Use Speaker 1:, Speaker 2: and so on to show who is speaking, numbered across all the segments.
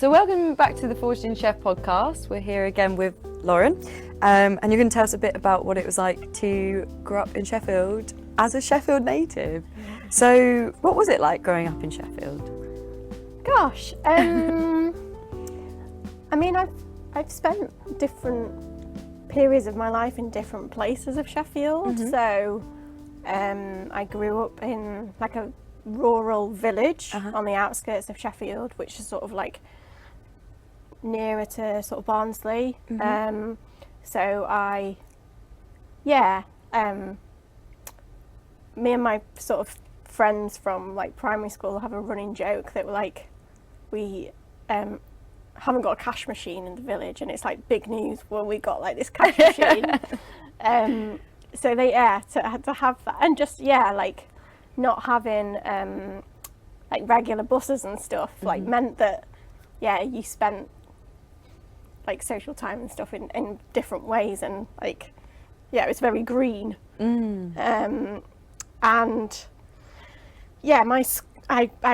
Speaker 1: So welcome back to the Forged in Chef podcast. We're here again with Lauren, and you're going to tell us a bit about what it was like to grow up in Sheffield as a Sheffield native. So what was it like growing up in Sheffield?
Speaker 2: Gosh, I mean, I've spent different periods of my life in different places of Sheffield. So I grew up in like a rural village on the outskirts of Sheffield, which is sort of like nearer to sort of Barnsley. So me and my sort of friends from like primary school have a running joke that we're like, we haven't got a cash machine in the village, and it's like big news when we got like this cash machine. So they to have that, and just like not having like regular buses and stuff like meant that you spent like social time and stuff in different ways, and like it was very green. And I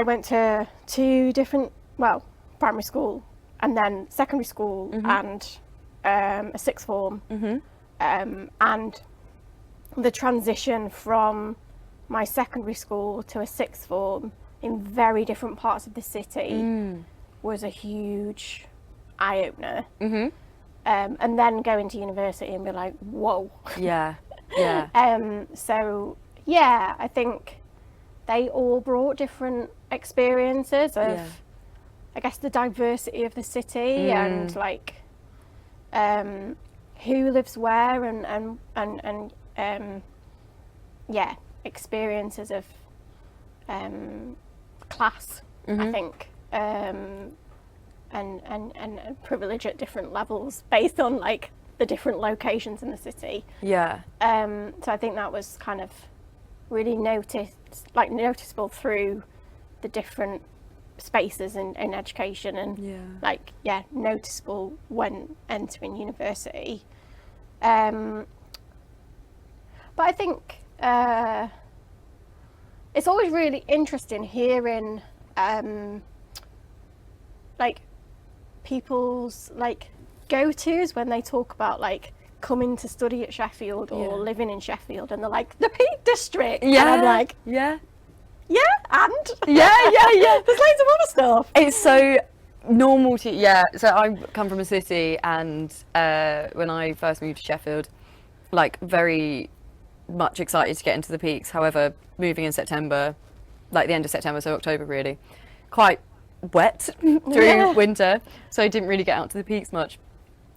Speaker 2: went to two different, primary school and then secondary school and a sixth form, and the transition from my secondary school to a sixth form in very different parts of the city was a huge eye-opener. And then going to university and be like, whoa. So I think they all brought different experiences of I guess the diversity of the city and like who lives where and experiences of class, I think, and privilege at different levels based on like the different locations in the city. So I think that was kind of really noticeable through the different spaces in education, and noticeable when entering university. But I think it's always really interesting hearing like people's like go-tos when they talk about like coming to study at Sheffield or living in Sheffield, and they're like, the Peak District. And I'm like, and there's loads of other stuff.
Speaker 1: It's so normal to so I come from a city, and when I first moved to Sheffield, like very much excited to get into the Peaks. However, moving in September, like the end of September, so October really, quite wet through winter, so I didn't really get out to the Peaks much.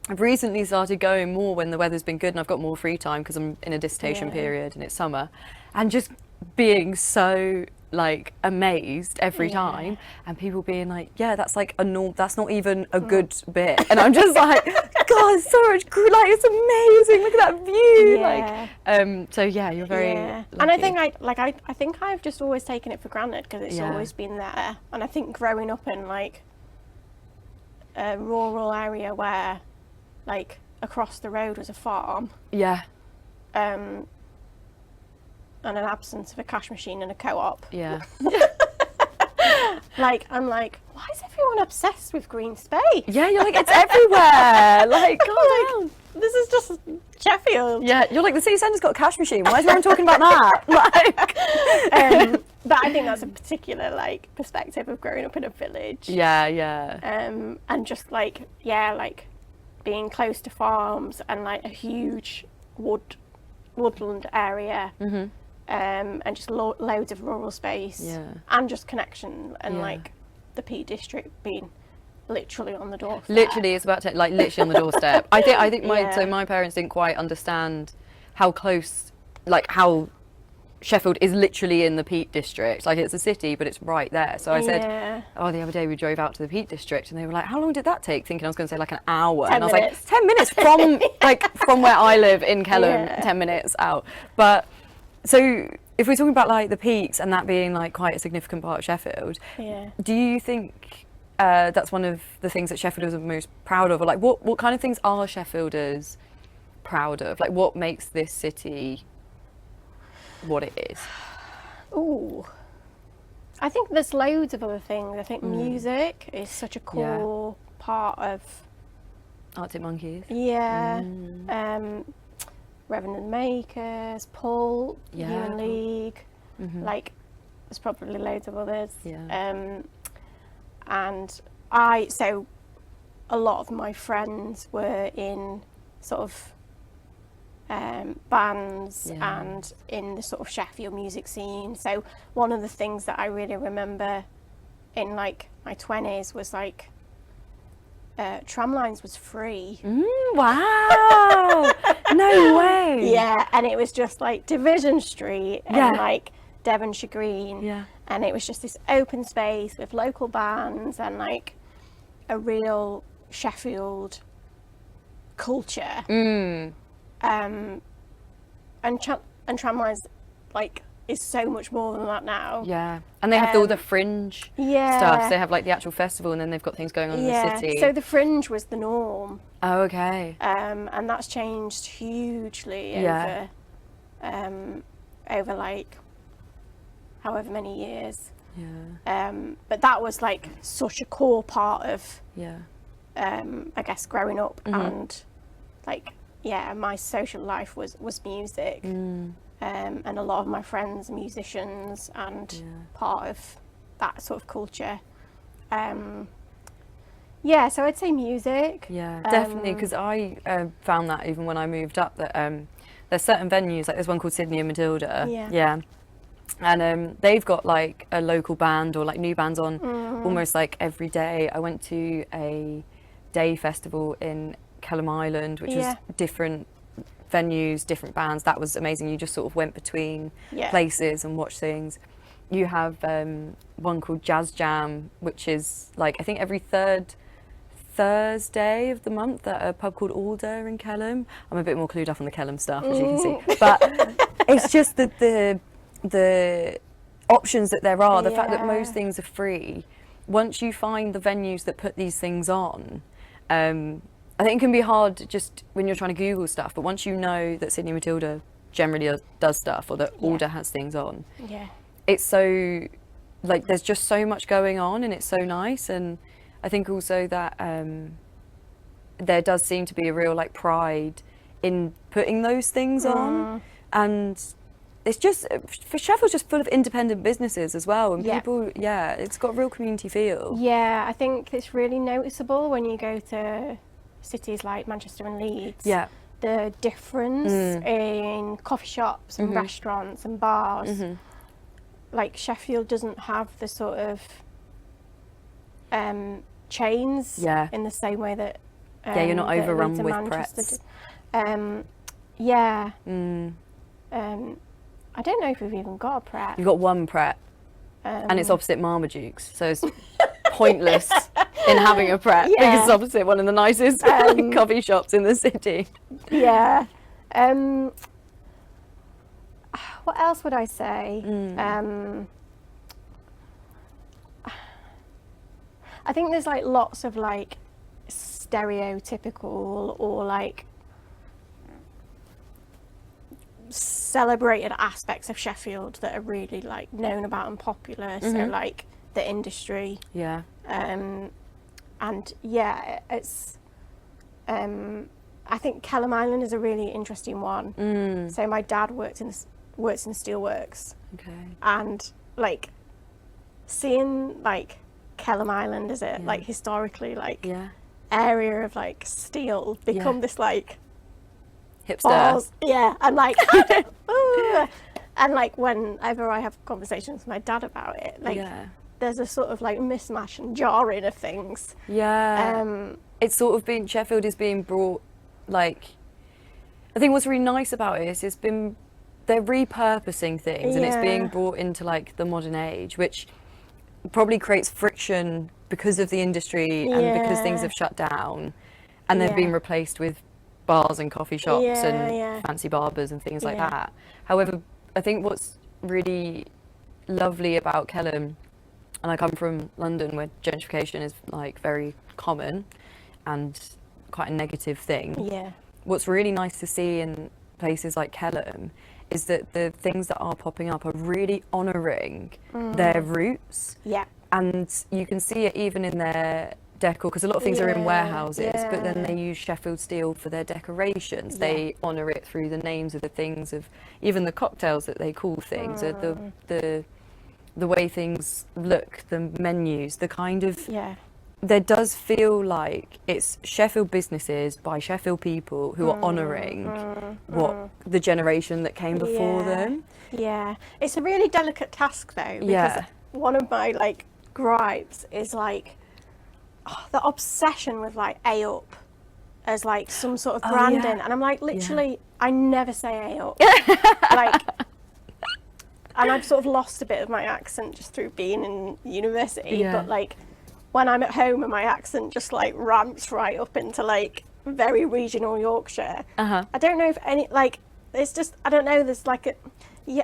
Speaker 1: I've recently started going more when the weather's been good and I've got more free time because I'm in a dissertation period and it's summer, and just being so like amazed every time, and people being like, that's like a norm, that's not even a good bit, and I'm just like, God, it's so much cool, like it's amazing, look at that view. So you're very lucky.
Speaker 2: And I think I've just always taken it for granted because it's always been there, and I think growing up in like a rural area where like across the road was a farm, and an absence of a cash machine and a co-op. Like, I'm like, why is everyone obsessed with green space?
Speaker 1: You're like, it's everywhere. Like, God,
Speaker 2: this is just Sheffield.
Speaker 1: You're like, the city centre's got a cash machine. Why is everyone talking about that? Like,
Speaker 2: but I think that's a particular like perspective of growing up in a village. And just like, like being close to farms and like a huge woodland area. And just loads of rural space, and just connection, and like the Peak District being literally on the doorstep.
Speaker 1: Literally, it's about to literally on the doorstep. I think my parents didn't quite understand how close, like how Sheffield is literally in the Peak District. Like it's a city, but it's right there. So I said, the other day we drove out to the Peak District, and they were like, how long did that take? Thinking I was going to say like an hour, and I was like, 10 minutes from where I live in Kelham, 10 minutes out, but. So if we're talking about like the Peaks and that being like quite a significant part of Sheffield, do you think that's one of the things that Sheffielders are most proud of, or like what kind of things are Sheffielders proud of? Like what makes this city what it is?
Speaker 2: Ooh, I think there's loads of other things. I think music is such a core part of
Speaker 1: Arctic Monkeys.
Speaker 2: Revenant Makers, Pulp, Human League, like there's probably loads of others. And so a lot of my friends were in sort of bands and in the sort of Sheffield music scene. So one of the things that I really remember in like my 20s was like tramlines was free.
Speaker 1: Wow. No way.
Speaker 2: Yeah, and it was just like Division Street and like Devonshire Green.
Speaker 1: Yeah.
Speaker 2: And it was just this open space with local bands and like a real Sheffield culture. And tramlines like is so much more than that now.
Speaker 1: Yeah, and they have all the fringe stuff. So they have like the actual festival, and then they've got things going on in the city.
Speaker 2: So the fringe was the norm.
Speaker 1: Oh, okay.
Speaker 2: And that's changed hugely over like however many years. But that was like such a core part of I guess growing up and like my social life was music. And a lot of my friends are musicians and part of that sort of culture. So I'd say music.
Speaker 1: Yeah, definitely, because I found that even when I moved up that there's certain venues, like there's one called Sydney and Matilda. And they've got like a local band or like new bands on almost like every day. I went to a day festival in Kelham Island, which was different venues, different bands. That was amazing. You just sort of went between places and watched things. You have one called Jazz Jam, which is like I think every third Thursday of the month at a pub called Alder in Kelham. I'm a bit more clued up on the Kelham stuff, as you can see, but it's just that the options that there are, the fact that most things are free. Once you find the venues that put these things on, I think it can be hard just when you're trying to Google stuff, but once you know that Sydney Matilda generally does stuff or that Alder has things on, it's so, like, there's just so much going on and it's so nice. And I think also that there does seem to be a real, like, pride in putting those things on. And it's just, for Sheffield's just full of independent businesses as well. And people, it's got a real community feel.
Speaker 2: Yeah, I think it's really noticeable when you go to cities like Manchester and Leeds, the difference in coffee shops and restaurants and bars. Like Sheffield doesn't have the sort of chains in the same way that
Speaker 1: you're not overrun
Speaker 2: Leeds
Speaker 1: with
Speaker 2: and Manchester
Speaker 1: Prets.
Speaker 2: I don't know if we've even got a Pret.
Speaker 1: You've got one Pret, and it's opposite Marmaduke's, so it's pointless in having a Pret because it's opposite one of the nicest coffee shops in the city.
Speaker 2: What else would I say? I think there's like lots of like stereotypical or like celebrated aspects of Sheffield that are really like known about and popular. So like the industry. It's I think Kelham Island is a really interesting one. So my dad works in the steelworks. And like seeing like Kelham Island as a like historically like area of like steel become this like
Speaker 1: hipster
Speaker 2: balls, and like and like whenever I have conversations with my dad about it, like there's a sort of like mismatch and jarring of things.
Speaker 1: It's sort of been, Sheffield is being brought, like, I think what's really nice about it is they're repurposing things and it's being brought into like the modern age, which probably creates friction because of the industry and because things have shut down and they've been replaced with bars and coffee shops and fancy barbers and things like that. However, I think what's really lovely about Kelham, and I come from London where gentrification is like very common and quite a negative thing. What's really nice to see in places like Kelham is that the things that are popping up are really honouring their roots.
Speaker 2: Yeah.
Speaker 1: And you can see it even in their decor, because a lot of things are in warehouses, but then
Speaker 2: yeah.
Speaker 1: they use Sheffield steel for their decorations.
Speaker 2: Yeah.
Speaker 1: They honour it through the names of the things, of even the cocktails that they call things, or the way things look, the menus, the kind of...
Speaker 2: Yeah.
Speaker 1: There does feel like it's Sheffield businesses by Sheffield people who are honouring what the generation that came before them.
Speaker 2: Yeah. It's a really delicate task though, because one of my like gripes is like the obsession with like A up as like some sort of branding, and I'm like, literally, I never say A up. Like, and I've sort of lost a bit of my accent just through being in university, but like when I'm at home and my accent just like ramps right up into like very regional Yorkshire. I don't know if any, like, it's just, I don't know, there's like a, you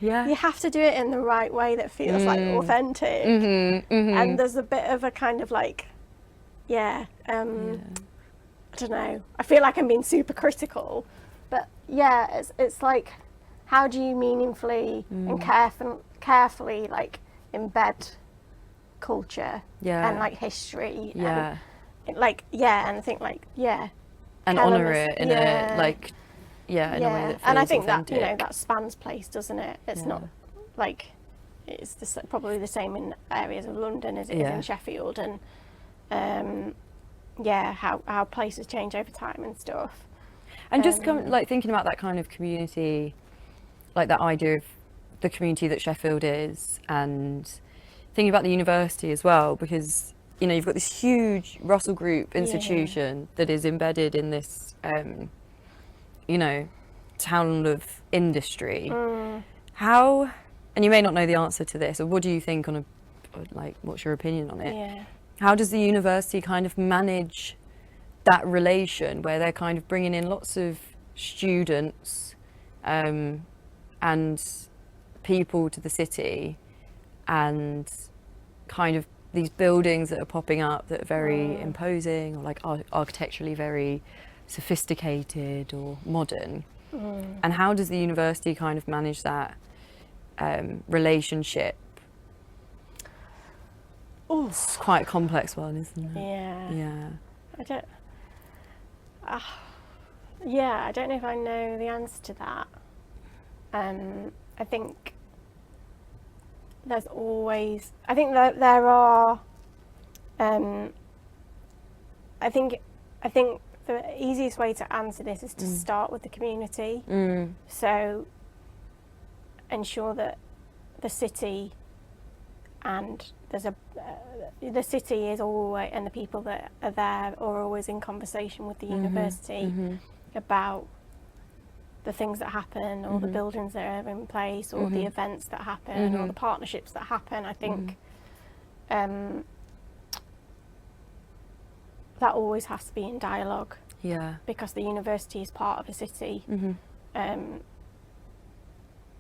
Speaker 2: have to do it in the right way that feels like authentic. And there's a bit of a kind of like, I don't know, I feel like I'm being super critical, but it's like, how do you meaningfully and carefully like embed culture and like history and like and I think like
Speaker 1: and honour it in a like in a way that feels
Speaker 2: and I think
Speaker 1: authentic.
Speaker 2: that, you know, that spans place, doesn't it? It's not like it's probably the same in areas of London as it is in Sheffield, and how places change over time and stuff.
Speaker 1: And just like thinking about that kind of community, like that idea of the community that Sheffield is, and thinking about the university as well, because, you know, you've got this huge Russell Group institution that is embedded in this, you know, town of industry. How, and you may not know the answer to this, or what do you think on like, what's your opinion on it? How does the university kind of manage that relation where they're kind of bringing in lots of students and people to the city, and kind of these buildings that are popping up that are very imposing, or like architecturally very sophisticated or modern? And how does the university kind of manage that relationship? It's quite a complex one, isn't it?
Speaker 2: I don't know if I know the answer to that. I think there's always, I think that there are, I think the easiest way to answer this is to start with the community. So ensure that the city and the city is always, and the people that are there are always in conversation with the university about the things that happen, or the buildings that are in place, or the events that happen, or the partnerships that happen. I think that always has to be in dialogue. Because the university is part of a city.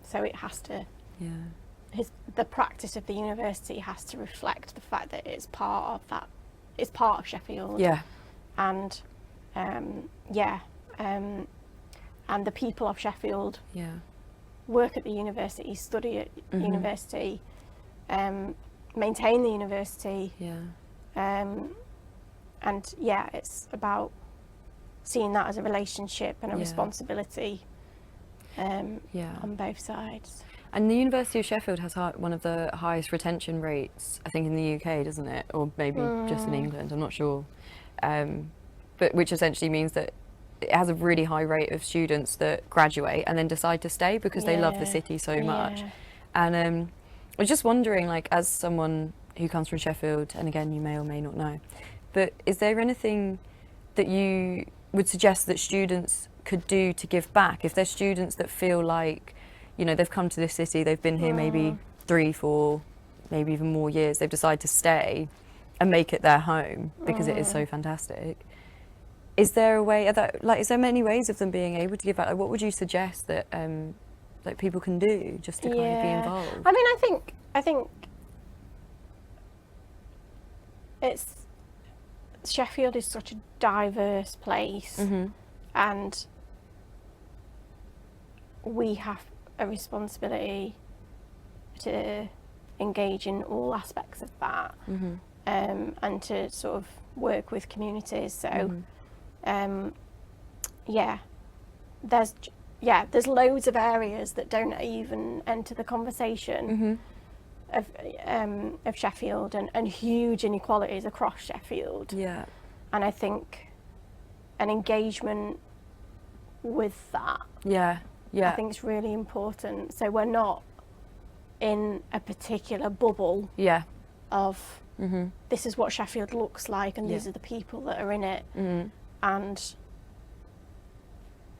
Speaker 2: So it has to, the practice of the university has to reflect the fact that it's part of that, it's part of Sheffield. And and the people of Sheffield work at the university, study at university, maintain the university, and it's about seeing that as a relationship and a responsibility on both sides.
Speaker 1: And the University of Sheffield has one of the highest retention rates, I think, in the UK, doesn't it? Or maybe just in England, I'm not sure. But which essentially means that it has a really high rate of students that graduate and then decide to stay because they love the city so much. And I was just wondering, like, as someone who comes from Sheffield, and again, you may or may not know, but is there anything that you would suggest that students could do to give back? If there's students that feel like, you know, they've come to this city, they've been here maybe 3, 4, maybe even more years, they've decided to stay and make it their home because it is so fantastic. Is there a way that, like, is there many ways of them being able to give back? Like, what would you suggest that like people can do just to kind of be involved?
Speaker 2: I mean, I think it's, Sheffield is such a diverse place, and we have a responsibility to engage in all aspects of that, and to sort of work with communities. So, there's loads of areas that don't even enter the conversation of Sheffield, and huge inequalities across Sheffield.
Speaker 1: Yeah.
Speaker 2: And I think an engagement with that, I think it's really important. So we're not in a particular bubble of this is what Sheffield looks like, and these are the people that are in it, and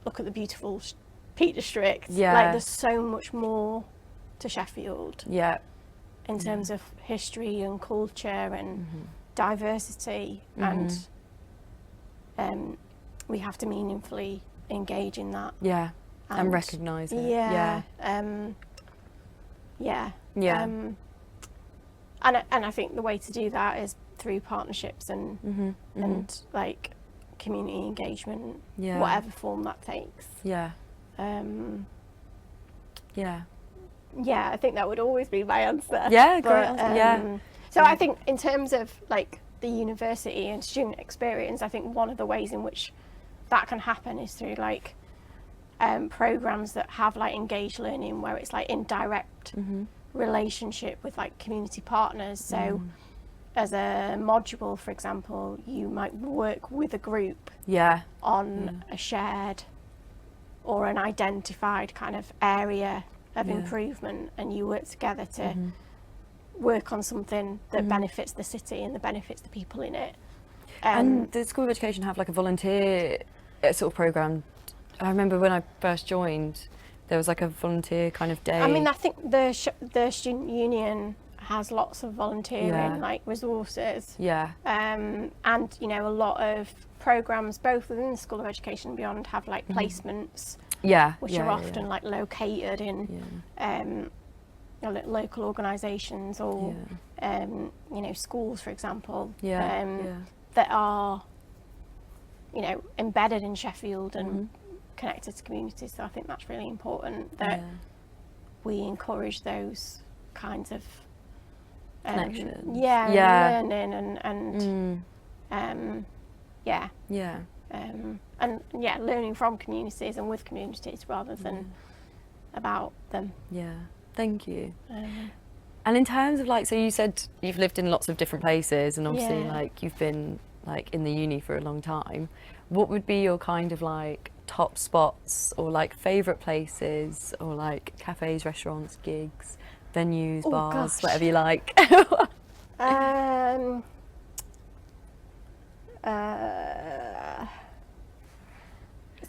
Speaker 2: look at the beautiful Peak District. Like, there's so much more to Sheffield in terms of history and culture and diversity, and we have to meaningfully engage in that.
Speaker 1: And recognise it.
Speaker 2: And I think the way to do that is through partnerships and like community engagement, whatever form that takes. I think that would always be my answer. So I think in terms of like the university and student experience, I think one of the ways in which that can happen is through like programs that have like engaged learning, where it's like in direct relationship with like community partners. So as a module, for example, you might work with a group on a shared or an identified kind of area of improvement, and you work together to work on something that benefits the city and that benefits the people in it.
Speaker 1: And the School of Education have like a volunteer sort of programme. I remember when I first joined, there was like a volunteer kind of day.
Speaker 2: I mean, I think the student union has lots of volunteering like resources. And you know, a lot of programmes both within the School of Education and beyond have like placements. Which are often like located in local organisations or you know, schools, for example, that are, you know, embedded in Sheffield and connected to communities. So I think that's really important that we encourage those kinds of
Speaker 1: connections.
Speaker 2: Learning and learning from communities and with communities rather than about them.
Speaker 1: Thank you. And in terms of like, so you said you've lived in lots of different places, and obviously like you've been like in the uni for a long time. What would be your kind of like top spots or like favourite places or like cafes, restaurants, gigs, venues, bars, whatever you like?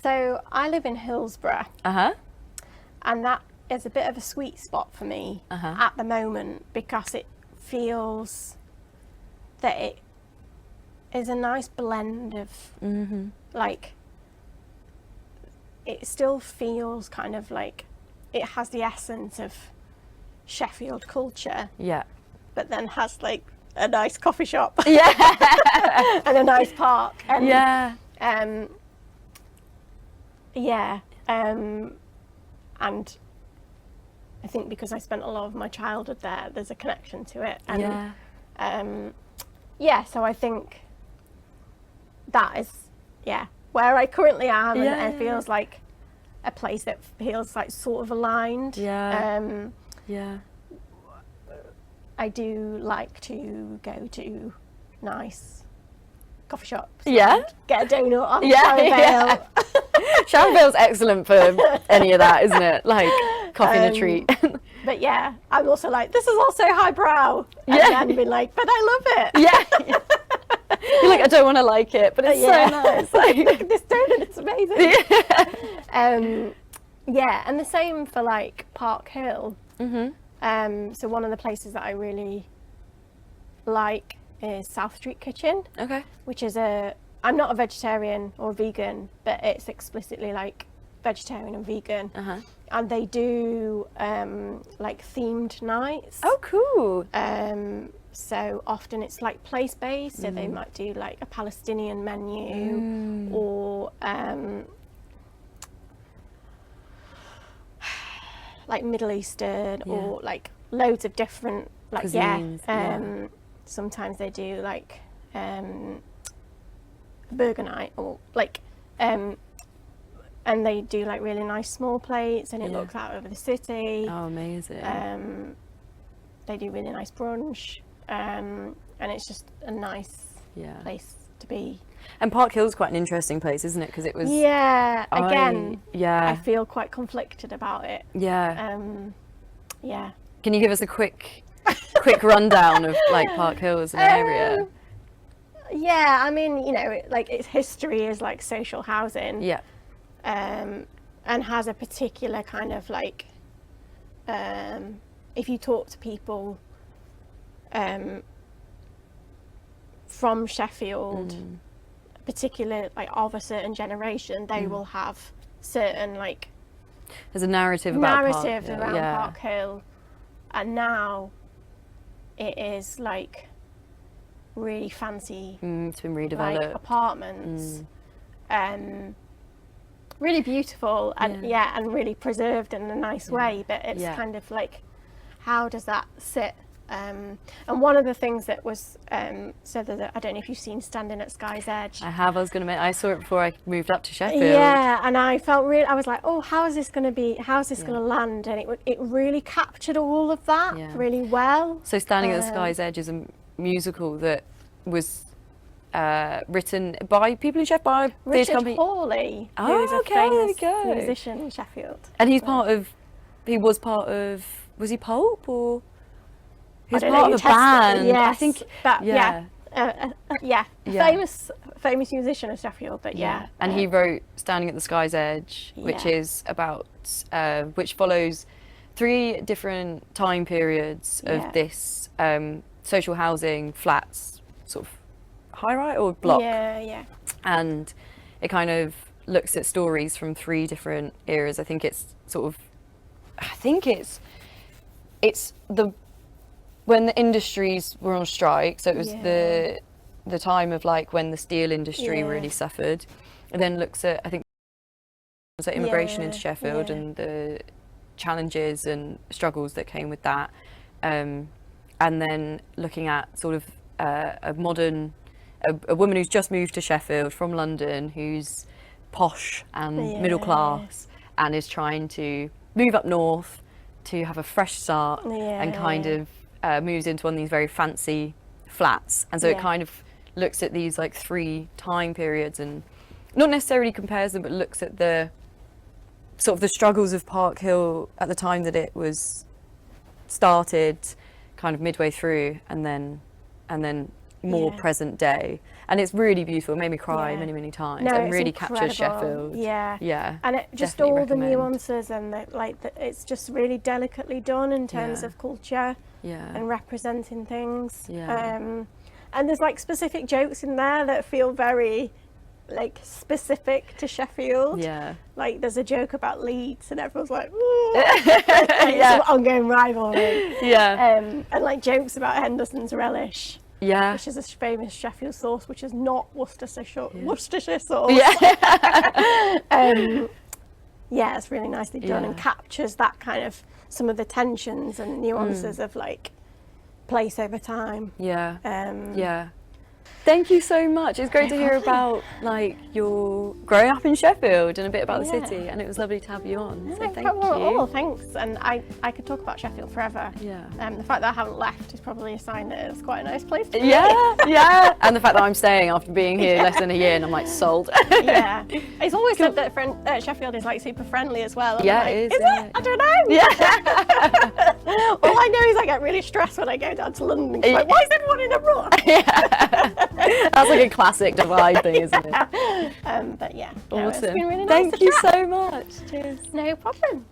Speaker 2: So I live in Hillsborough, and that is a bit of a sweet spot for me at the moment, because it feels that it is a nice blend of like, it still feels kind of like it has the essence of Sheffield culture, but then has like a nice coffee shop and a nice park, and and I think because I spent a lot of my childhood there, there's a connection to it, and so I think that is where I currently am, and it feels like a place that feels like sort of aligned. I do like to go to nice coffee shops. Get a donut on Sharon Vale.
Speaker 1: Sharon Vale's excellent for any of that, isn't it? Like coffee and a treat.
Speaker 2: But yeah, I'm also like, this is also highbrow. And then be like, but I love it.
Speaker 1: You're like, I don't want to like it, but it's so nice. Like,
Speaker 2: look at this donut, it's amazing. And the same for like Park Hill. So one of the places that I really like is South Street Kitchen. Which is I'm not a vegetarian or vegan, but it's explicitly like vegetarian and vegan. And they do like themed nights.
Speaker 1: Oh, cool.
Speaker 2: So often it's like place-based, so they might do like a Palestinian menu or like Middle Eastern
Speaker 1: Yeah.
Speaker 2: or like loads of different like
Speaker 1: Cuisines,
Speaker 2: sometimes they do like burger night or like and they do like really nice small plates, and it
Speaker 1: Yeah.
Speaker 2: looks out over the city.
Speaker 1: Oh, amazing.
Speaker 2: They do really nice brunch, and it's just a nice
Speaker 1: Yeah.
Speaker 2: place to be.
Speaker 1: And Park Hill's quite an interesting place, isn't it? Because it was.
Speaker 2: Yeah, again, I
Speaker 1: Yeah.
Speaker 2: feel quite conflicted about it.
Speaker 1: Yeah.
Speaker 2: Yeah.
Speaker 1: Can you give us a quick rundown of like Park Hill as an area?
Speaker 2: Yeah, I mean, you know, like its history is like social housing.
Speaker 1: Yeah.
Speaker 2: And has a particular kind of like, if you talk to people from Sheffield, particular like of a certain generation, they will have certain like
Speaker 1: There's a narrative about Park
Speaker 2: narrative
Speaker 1: Hill.
Speaker 2: around
Speaker 1: Yeah.
Speaker 2: Park Hill, and now it is like really fancy
Speaker 1: It's been
Speaker 2: like
Speaker 1: redeveloped.
Speaker 2: apartments, really beautiful and and really preserved in a nice way. But it's
Speaker 1: Yeah.
Speaker 2: kind of like, how does that sit? And one of the things that was so that I don't know if you've seen Standing at Sky's Edge.
Speaker 1: I have. I was going to. I saw it before I moved up to Sheffield.
Speaker 2: Yeah, and I felt really. I was like, oh, how is this going to be? How's this going to land? And it really captured all of that really well.
Speaker 1: So Standing at the Sky's Edge is a musical that was written by people in Sheffield, by theatre
Speaker 2: Richard
Speaker 1: company.
Speaker 2: Hawley,
Speaker 1: Oh,
Speaker 2: who is a
Speaker 1: okay, there we
Speaker 2: famous
Speaker 1: go.
Speaker 2: musician in Sheffield.
Speaker 1: And he's part of. He was part of. Was he Pulp or? He was
Speaker 2: I don't
Speaker 1: part
Speaker 2: know,
Speaker 1: of a
Speaker 2: you tested
Speaker 1: band.
Speaker 2: it, yes,
Speaker 1: I think.
Speaker 2: but
Speaker 1: Yeah.
Speaker 2: yeah,
Speaker 1: Yeah.
Speaker 2: famous musician of Sheffield, but yeah.
Speaker 1: And he wrote Standing at the Sky's Edge, which
Speaker 2: Yeah.
Speaker 1: is about, which follows 3 different time periods of
Speaker 2: Yeah.
Speaker 1: this social housing flats, sort of high rise or block.
Speaker 2: Yeah.
Speaker 1: And it kind of looks at stories from 3 different eras. I think it's when the industries were on strike, so it was the time of like when the steel industry really suffered, and then looks at, I think, was like immigration into Sheffield and the challenges and struggles that came with that, and then looking at sort of a woman who's just moved to Sheffield from London, who's posh and middle class, and is trying to move up north to have a fresh start, and kind of moves into one of these very fancy flats. And so it kind of looks at these like 3 time periods, and not necessarily compares them, but looks at the sort of the struggles of Park Hill at the time that it was started, kind of midway through, and then more present day. And it's really beautiful. It made me cry many times,
Speaker 2: No,
Speaker 1: and
Speaker 2: it's
Speaker 1: really
Speaker 2: incredible.
Speaker 1: captures Sheffield.
Speaker 2: Yeah. And it just
Speaker 1: definitely
Speaker 2: all the
Speaker 1: recommend.
Speaker 2: nuances and it's just really delicately done in terms of culture and representing things. And there's like specific jokes in there that feel very like specific to Sheffield.
Speaker 1: Yeah.
Speaker 2: Like there's a joke about Leeds and everyone's like, ooh. It's an ongoing rivalry. And like jokes about Henderson's relish.
Speaker 1: Yeah.
Speaker 2: Which is a famous Sheffield sauce, which is not Worcestershire sauce.
Speaker 1: Yeah.
Speaker 2: It's really nicely done and captures that kind of some of the tensions and nuances of like place over time.
Speaker 1: Yeah. Thank you so much. It's great to hear about like your growing up in Sheffield and a bit about the city, and it was lovely to have you on. So thank you.
Speaker 2: Oh, thanks. And I could talk about Sheffield forever.
Speaker 1: Yeah.
Speaker 2: The fact that I haven't left is probably a sign that it's quite a nice place to be.
Speaker 1: Yeah. And the fact that I'm staying after being here less tay a year, and I'm like sold.
Speaker 2: Yeah. It's always said that Sheffield is like super friendly as well. And
Speaker 1: Yeah,
Speaker 2: I'm like,
Speaker 1: it is.
Speaker 2: Is it? I don't know.
Speaker 1: Yeah.
Speaker 2: All I know is I get really stressed when I go down to London. Like, why is everyone in a rush?
Speaker 1: That's like a classic divide thing, isn't it?
Speaker 2: But yeah. No,
Speaker 1: Awesome.
Speaker 2: it's been really nice
Speaker 1: Thank
Speaker 2: to
Speaker 1: you
Speaker 2: chat.
Speaker 1: so much. Cheers.
Speaker 2: No problem.